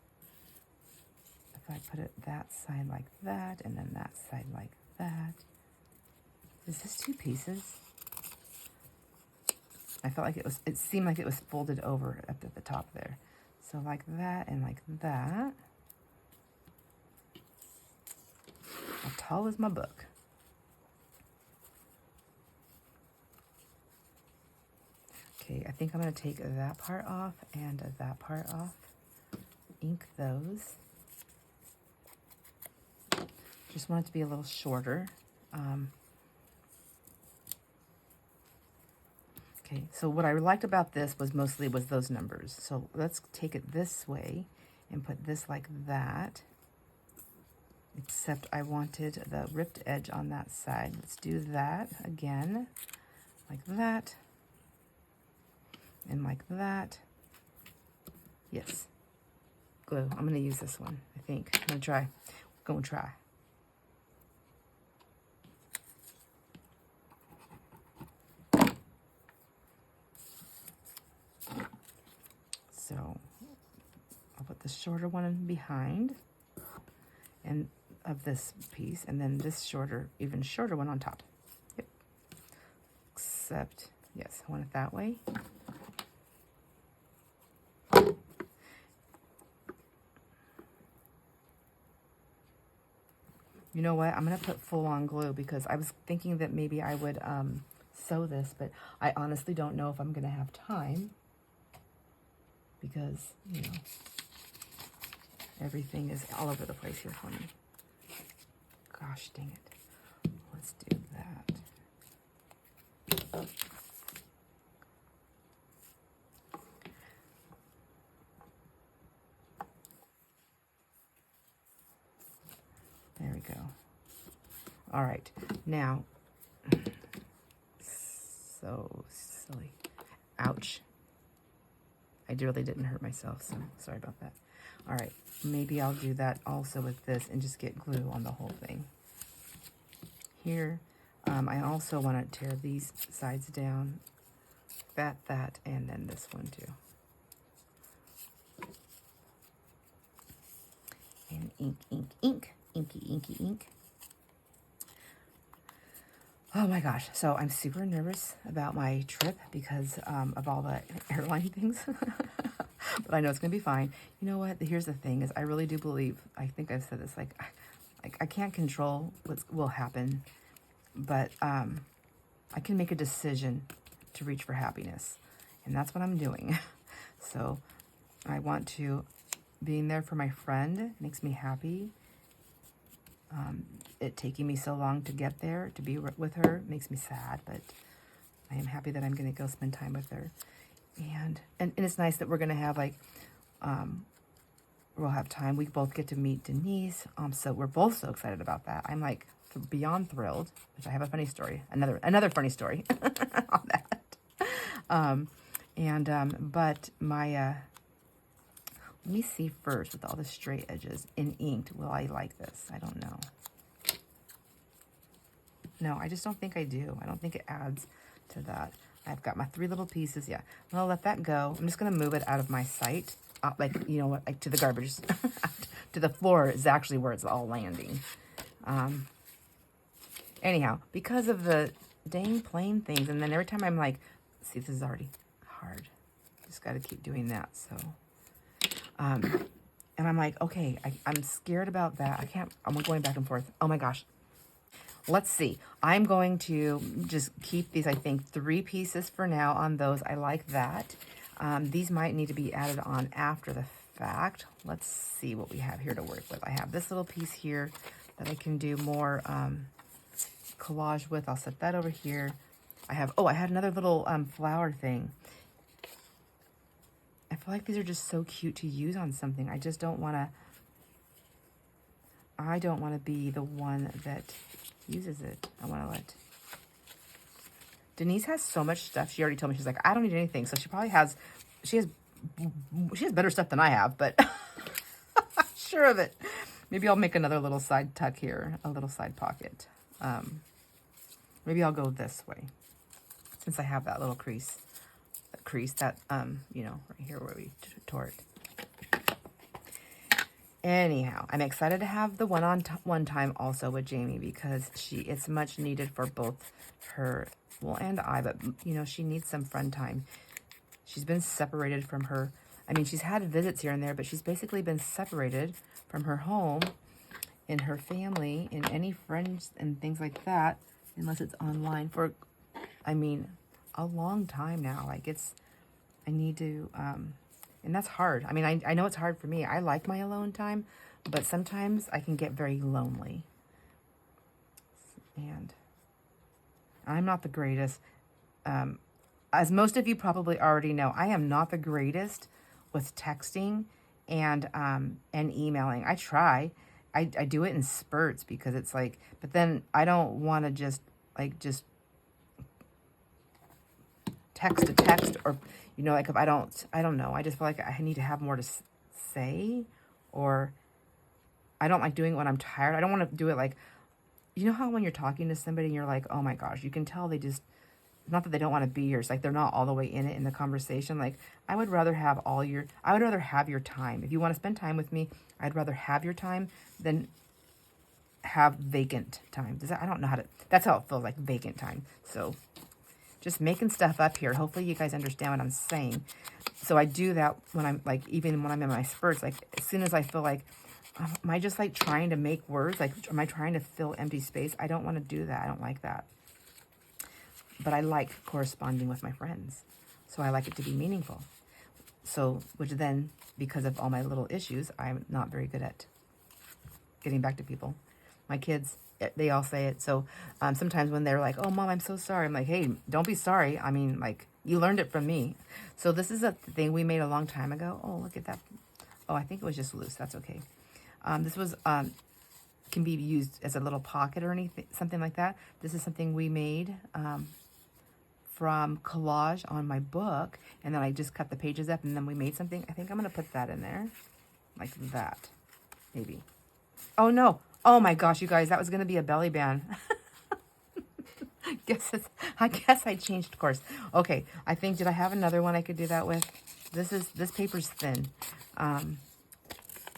if I put it that side like that and then that side like that. Is this two pieces? I felt like it seemed like it was folded over up at the top there. So like that and like that. How tall is my book? Okay, I think I'm going to take that part off and that part off. Ink those. Just want it to be a little shorter. Okay, so what I liked about this was mostly those numbers. So let's take it this way and put this like that. Except I wanted the ripped edge on that side. Let's do that again, like that, and like that. Yes, glue. I'm gonna use this one, I think. I'm gonna try. Go and try. So I'll put the shorter one behind, and of this piece, and then this shorter, even shorter one on top. Yep. Except, yes, I want it that way. You know what? I'm going to put full-on glue because I was thinking that maybe I would sew this, but I honestly don't know if I'm going to have time because, you know, everything is all over the place here for me. Gosh dang it. Let's do that. There we go. All right. Now, so silly. Ouch. I really didn't hurt myself, so sorry about that. All right. Maybe I'll do that also with this and just get glue on the whole thing. Here, I also want to tear these sides down. That, and then this one too. And ink, ink, ink. Inky, inky, ink. Oh my gosh. So I'm super nervous about my trip because of all the airline things. But I know it's going to be fine. You know what? Here's the thing is I really do believe, I think I've said this, like I can't control what will happen, but I can make a decision to reach for happiness. And that's what I'm doing. So I want to, being there for my friend makes me happy. It taking me so long to get there, to be with her, makes me sad, but I am happy that I'm going to go spend time with her. And it's nice that we're going to have like, we'll have time. We both get to meet Denise. So we're both so excited about that. I'm like beyond thrilled, which I have a funny story, another funny story on that. But my, let me see first with all the straight edges in inked. Will I like this? I don't know. No, I just don't think I do. I don't think it adds to that. I've got my 3 little pieces. Yeah, I'll let that go. I'm just going to move it out of my sight. Like, you know what, like to the garbage. To the floor is actually where it's all landing. Anyhow, because of the dang plain things. And then every time I'm like, see, this is already hard. Just got to keep doing that. So, and I'm like, okay, I'm scared about that. I'm going back and forth. Oh my gosh. Let's see. I'm going to just keep these, I think, 3 pieces for now on those. I like that. These might need to be added on after the fact. Let's see what we have here to work with. I have this little piece here that I can do more collage with. I'll set that over here. I had another little flower thing. I feel like these are just so cute to use on something. I just don't want to be the one that uses it. I want to let Denise has so much stuff. She already told me, she's like, I don't need anything. So she probably has, she has better stuff than I have, but I'm sure of it. Maybe I'll make another little side tuck here, a little side pocket. Maybe I'll go this way since I have that little crease that, you know, right here where we tore it. Anyhow, I'm excited to have the one time also with Jamie because it's much needed for both her, well, and I, but, you know, she needs some fun time. She's been separated from her, I mean, she's had visits here and there, but she's basically been separated from her home and her family and any friends and things like that, unless it's online for, I mean, a long time now. Like I need to, and that's hard. I mean, I know it's hard for me. I like my alone time, but sometimes I can get very lonely. And I'm not the greatest. As most of you probably already know, I am not the greatest with texting and emailing. I try. I do it in spurts because it's like, but then I don't want to just text to text, or, you know, like if I don't know. I just feel like I need to have more to say, or I don't like doing it when I'm tired. I don't want to do it like, you know how when you're talking to somebody and you're like, oh my gosh, you can tell they just, not that they don't want to be here. It's like they're not all the way in it in the conversation. Like I would rather have your time. If you want to spend time with me, I'd rather have your time than have vacant time. I don't know how to, that's how it feels, like vacant time. So just making stuff up here. Hopefully you guys understand what I'm saying. So I do that when I'm like, even when I'm in my spurts, like as soon as I feel like, am I just like trying to make words? Like, am I trying to fill empty space? I don't want to do that. I don't like that. But I like corresponding with my friends. So I like it to be meaningful. So, which then, because of all my little issues, I'm not very good at getting back to people. My kids, they all say it. So sometimes when they're like, oh, Mom, I'm so sorry. I'm like, hey, don't be sorry. I mean, like, you learned it from me. So this is a thing we made a long time ago. Oh, look at that. Oh, I think it was just loose. That's okay. This was, can be used as a little pocket or anything, something like that. This is something we made from collage on my book. And then I just cut the pages up and then we made something. I think I'm going to put that in there. Like that. Maybe. Oh, no. Oh my gosh, you guys, that was going to be a belly band. I guess I changed course. Okay, I think, did I have another one I could do that with? This paper's thin.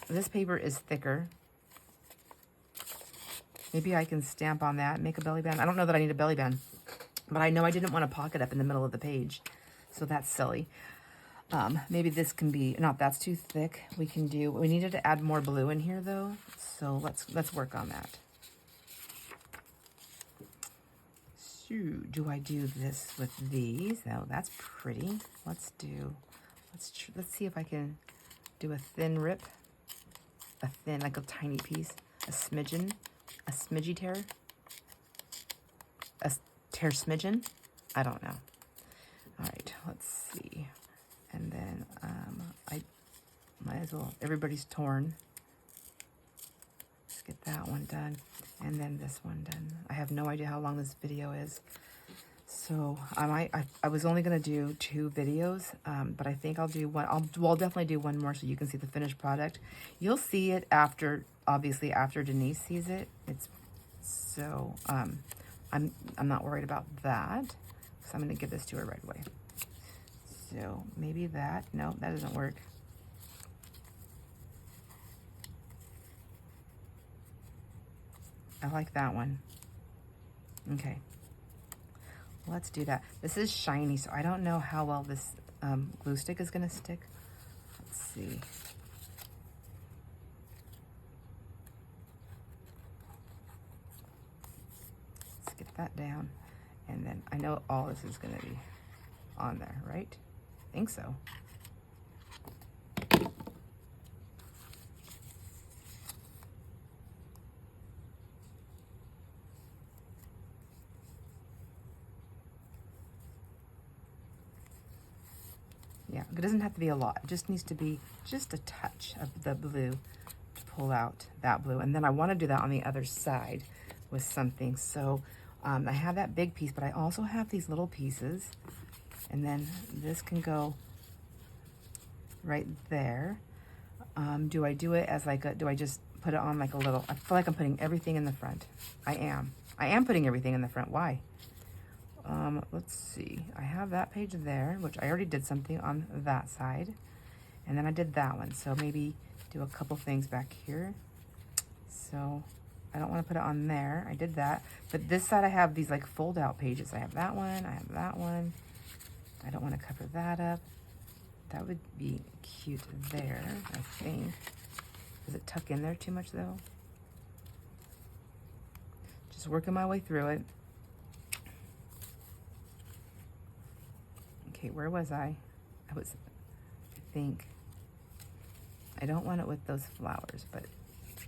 This paper is thicker. Maybe I can stamp on that, make a belly band. I don't know that I need a belly band, but I know I didn't want to pocket up in the middle of the page, so that's silly. Maybe this can be, not, that's too thick. We needed to add more blue in here though. So let's work on that. So do I do this with these? No, that's pretty. Let's see if I can do a thin rip. A thin, like a tiny piece. A smidgen. A smidgy tear. A tear smidgen. I don't know. All right, let's see. And then I might as well, everybody's torn. Let's get that one done. And then this one done. I have no idea how long this video is. So I was only gonna do 2 videos, but I think I'll do one. I'll definitely do one more so you can see the finished product. You'll see it after, obviously after Denise sees it. It's so I'm not worried about that. So I'm gonna give this to her right away. So maybe that. No, that doesn't work. I like that one. Okay. Let's do that. This is shiny, so I don't know how well this glue stick is going to stick. Let's see. Let's get that down. And then I know all this is going to be on there, right? I think so. Yeah, it doesn't have to be a lot. It just needs to be just a touch of the blue to pull out that blue. And then I want to do that on the other side with something. So I have that big piece, but I also have these little pieces. And then this can go right there. Do I do it as like a, do I just put it on like a little, I feel like I'm putting everything in the front. I am putting everything in the front. Why? Let's see. I have that page there, which I already did something on that side. And then I did that one. So maybe do a couple things back here. So I don't want to put it on there. I did that. But this side I have these like fold out pages. I have that one. I have that one. I don't want to cover that up. That would be cute there, I think. Does it tuck in there too much though? Just working my way through it. Okay, where was I? I think, I don't want it with those flowers, but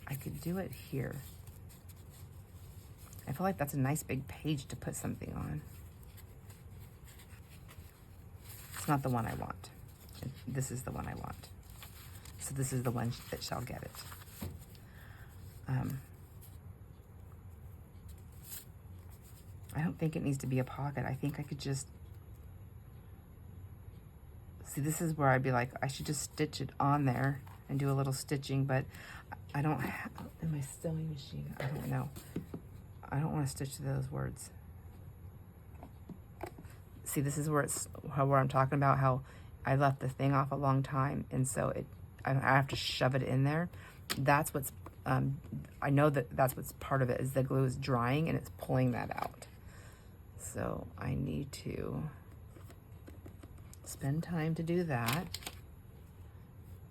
I could do it here. I feel like that's a nice big page to put something on. It's not the one I want. This is the one I want. So this is the one that shall get it. I don't think it needs to be a pocket. I think I could just, see, this is where I'd be like, I should just stitch it on there and do a little stitching, but I don't have, in my sewing machine, I don't know. I don't want to stitch those words. See, this is where where I'm talking about how I left the thing off a long time, and so I have to shove it in there. That's what's, I know that's what's part of it, is the glue is drying and it's pulling that out. So I need to spend time to do that.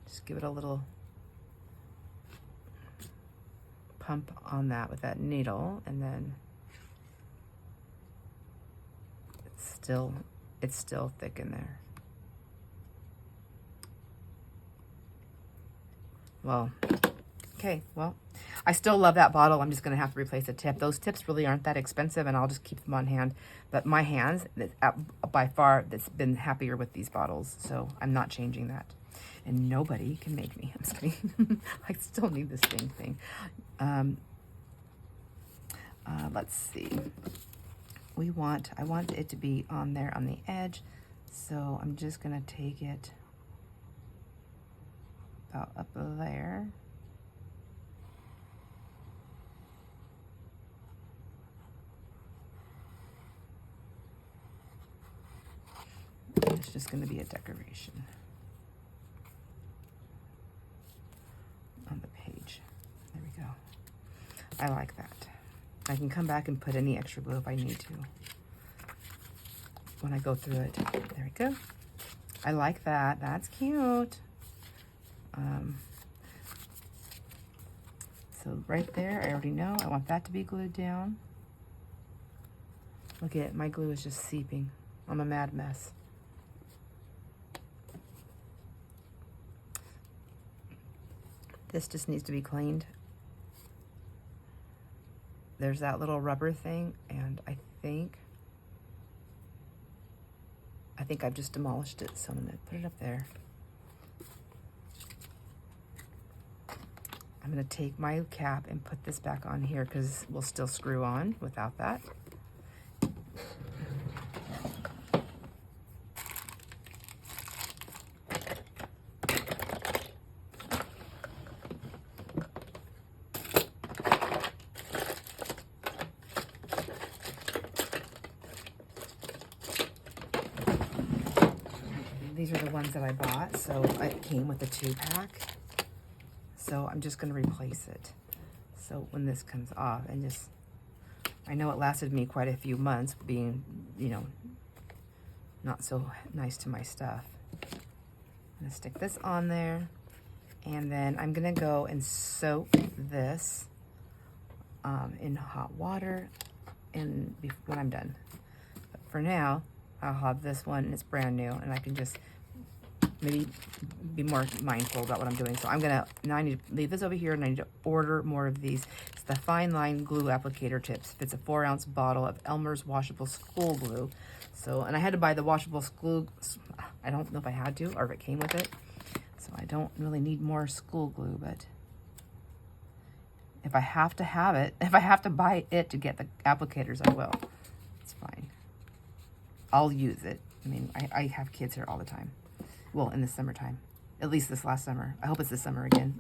Just give it a little pump on that with that needle, and then it's still thick in there. Well, okay, well, I still love that bottle. I'm just gonna have to replace the tip. Those tips really aren't that expensive, and I'll just keep them on hand. But my hands, by far, that's been happier with these bottles, so I'm not changing that. And nobody can make me. I'm just kidding. I still need this thing. Let's see. I want it to be on there on the edge, so I'm just gonna take it about up there. It's just gonna be a decoration on the page. There we go. I like that. I can come back and put any extra glue if I need to when I go through it. There we go. I like that. That's cute. So right there, I already know. I want that to be glued down. Look at it. My glue is just seeping. I'm a mad mess. This just needs to be cleaned. There's that little rubber thing, and I think I've just demolished it, so I'm gonna put it up there. I'm gonna take my cap and put this back on here because we'll still screw on without that. These are the ones that I bought, so it came with a 2-pack. So I'm just gonna replace it. So when this comes off, and just, I know it lasted me quite a few months being, you know, not so nice to my stuff. I'm gonna stick this on there, and then I'm gonna go and soak this in hot water when I'm done. But for now, I'll have this one, and it's brand new, and I can just maybe be more mindful about what I'm doing. So now I need to leave this over here, and I need to order more of these. It's the Fine Line Glue Applicator Tips. It's a 4-ounce bottle of Elmer's washable school glue. So, and I had to buy the washable school, I don't know if I had to, or if it came with it. So I don't really need more school glue, but if I have to have it, if I have to buy it to get the applicators, I will. It's fine. I'll use it. I mean, I have kids here all the time. Well, in the summertime. At least this last summer. I hope it's this summer again.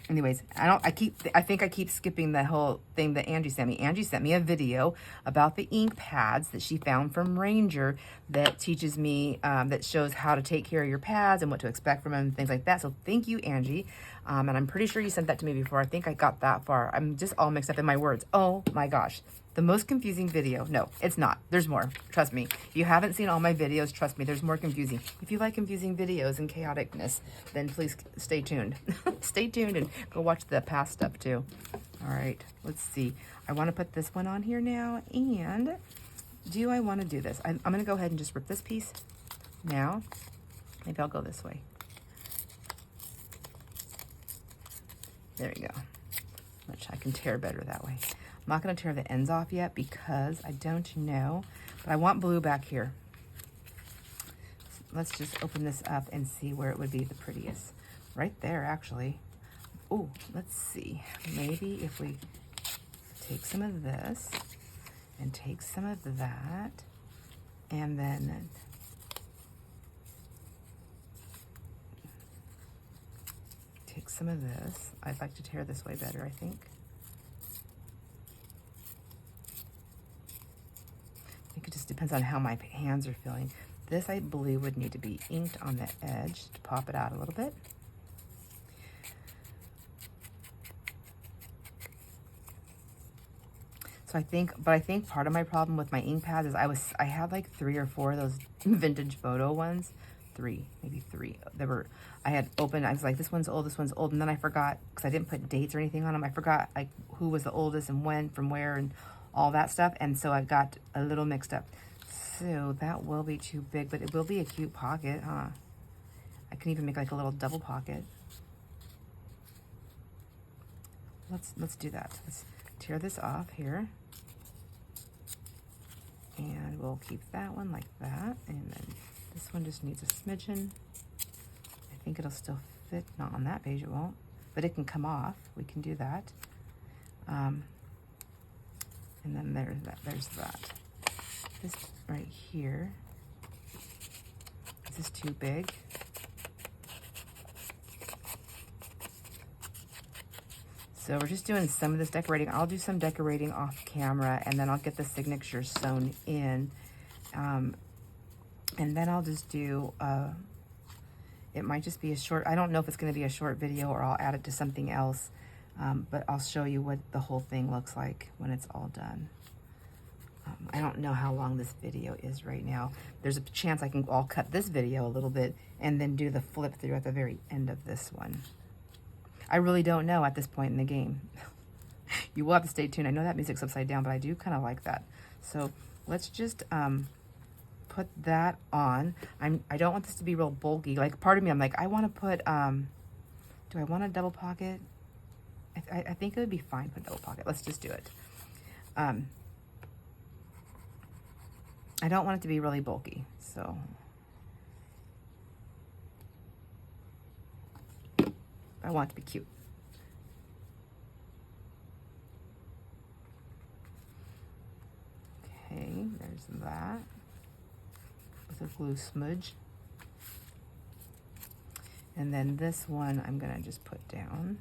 Anyways, I think I keep skipping the whole thing that Angie sent me. Angie sent me a video about the ink pads that she found from Ranger that teaches me, that shows how to take care of your pads and what to expect from them and things like that. So thank you, Angie. And I'm pretty sure you sent that to me before. I think I got that far. I'm just all mixed up in my words. Oh my gosh. The most confusing video. No, it's not. There's more. Trust me. If you haven't seen all my videos, trust me, there's more confusing. If you like confusing videos and chaoticness, then please stay tuned. Stay tuned and go watch the past stuff too. All right, let's see. I want to put this one on here now. And do I want to do this? I'm going to go ahead and just rip this piece now. Maybe I'll go this way. There you go. Which I can tear better that way. I'm not going to tear the ends off yet because I don't know, but I want blue back here. So let's just open this up and see where it would be the prettiest. Right there, actually. Oh, let's see. Maybe if we take some of this and take some of that, and then take some of this. I'd like to tear this way better, I think. I think it just depends on how my hands are feeling. This, I believe, would need to be inked on the edge to pop it out a little bit. So I think part of my problem with my ink pads is I had like 3 or 4 of those vintage photo ones. 3, maybe 3. I had opened, I was like, this one's old, and then I forgot, because I didn't put dates or anything on them. I forgot like who was the oldest and when, from where, and all that stuff, and so I got a little mixed up. So that will be too big, but it will be a cute pocket, huh? I can even make like a little double pocket. Let's do that. Let's tear this off here, and we'll keep that one like that, and then this one just needs a smidgen. I think it'll still fit. Not on that page, it won't, but it can come off. We can do that. And then there's that. This right here, is this too big? So we're just doing some of this decorating. I'll do some decorating off camera, and then I'll get the signature sewn in. And then I'll just do, it might just be a short, I don't know if it's going to be a short video or I'll add it to something else. But I'll show you what the whole thing looks like when it's all done. I don't know how long this video is right now. There's a chance I'll cut this video a little bit and then do the flip through at the very end of this one. I really don't know at this point in the game. You will have to stay tuned. I know that music's upside down, but I do kind of like that. So let's just put that on. I don't want this to be real bulky. Like, part of me, I'm like, I want to put, do I want a double pocket? I think it would be fine to put a double pocket. Let's just do it. I don't want it to be really bulky, so. I want it to be cute. Okay, there's that. With a glue smudge. And then this one I'm gonna just put down.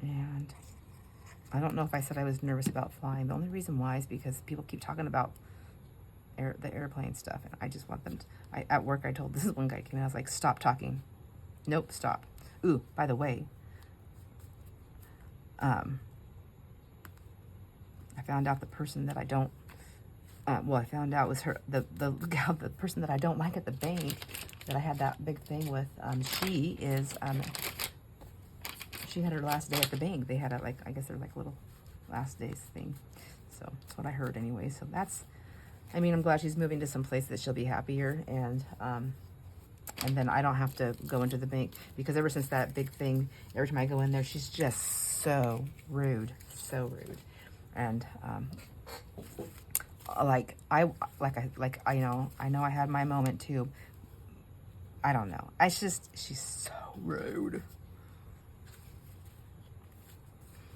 And I don't know if I said I was nervous about flying. The only reason why is because people keep talking about the airplane stuff, and I just want them to, at work I told this one guy came in, I was like, stop talking. Nope, stop. Ooh, by the way, I found out the person that I don't, well, I found out was the gal, the person that I don't like at the bank that I had that big thing with, she is, she had her last day at the bank. They had a, like, I guess they're like little last days thing. So that's what I heard anyway. So that's, I mean, I'm glad she's moving to some place that she'll be happier, and then I don't have to go into the bank, because ever since that big thing, every time I go in there, she's just so rude, and I know I had my moment too. I don't know. She's so rude.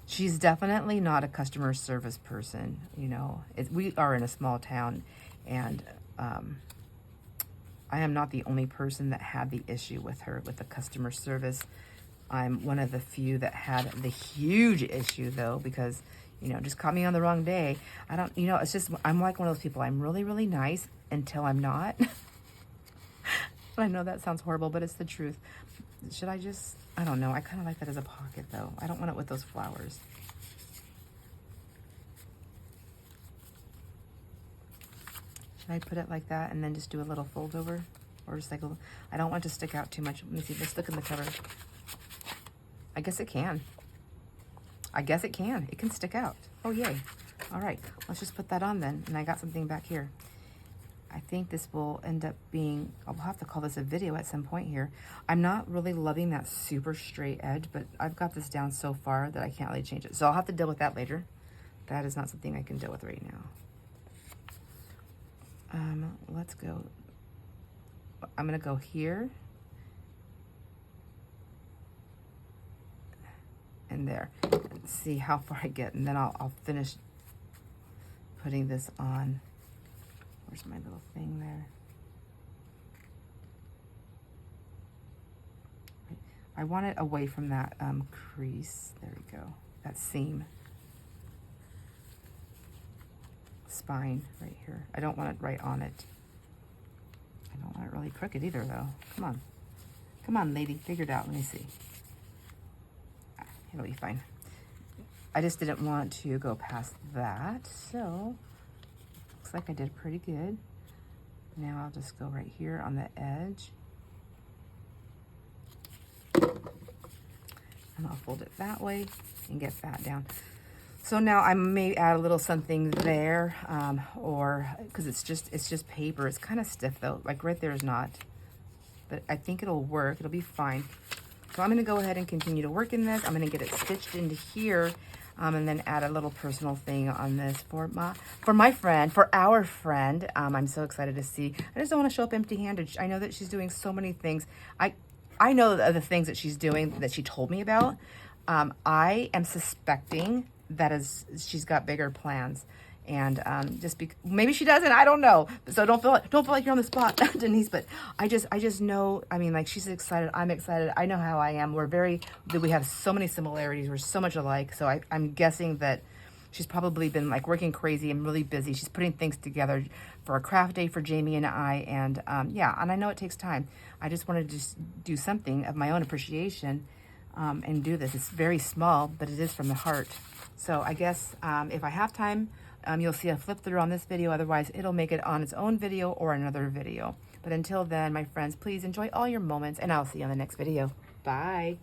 She's definitely not a customer service person, you know. We are in a small town, and I am not the only person that had the issue with her, with the customer service. I'm one of the few that had the huge issue, though, because, you know, just caught me on the wrong day. I don't, you know, it's just, I'm like one of those people. I'm really, really nice until I'm not. I know that sounds horrible, but it's the truth. Should I just, I don't know. I kind of like that as a pocket, though. I don't want it with those flowers. Should I put it like that and then just do a little fold over? Or just like a little, I don't want it to stick out too much. Let me see, let's look in the cover. I guess it can. I guess it can. It can stick out. Oh, yay. All right, let's just put that on then. And I got something back here. I think this will end up being, I'll have to call this a video at some point here. I'm not really loving that super straight edge, but I've got this down so far that I can't really change it. So I'll have to deal with that later. That is not something I can deal with right now. Let's go. I'm gonna go here and there and see how far I get, and then I'll finish putting this on. Where's my little thing there? I want it away from that crease. There we go. That seam. Spine right here. I don't want it right on it. I don't want it really crooked either, though. Come on. Come on, lady. Figure it out. Let me see. It'll be fine. I just didn't want to go past that, so looks like I did pretty good. Now I'll just go right here on the edge. And I'll fold it that way and get that down. So now I may add a little something there, or because it's just paper. It's kind of stiff though. Like right there is not, but I think it'll work. It'll be fine. So I'm going to go ahead and continue to work in this. I'm going to get it stitched into here, and then add a little personal thing on this for my friend, for our friend. I'm so excited to see. I just don't want to show up empty-handed. I know that she's doing so many things. I know the things that she's doing that she told me about. I am suspecting that she's got bigger plans, and maybe she doesn't. I don't know. So don't feel like you're on the spot, Denise. But I just know. I mean, like, she's excited. I'm excited. I know how I am. We have so many similarities. We're so much alike. So I'm guessing that She's probably been like working crazy and really busy. She's putting things together for a craft day for Jamie and I. And yeah, and I know it takes time. I just wanted to just do something of my own appreciation and do this. It's very small, but it is from the heart. So I guess if I have time, you'll see a flip through on this video. Otherwise, it'll make it on its own video or another video. But until then, my friends, please enjoy all your moments, and I'll see you on the next video. Bye.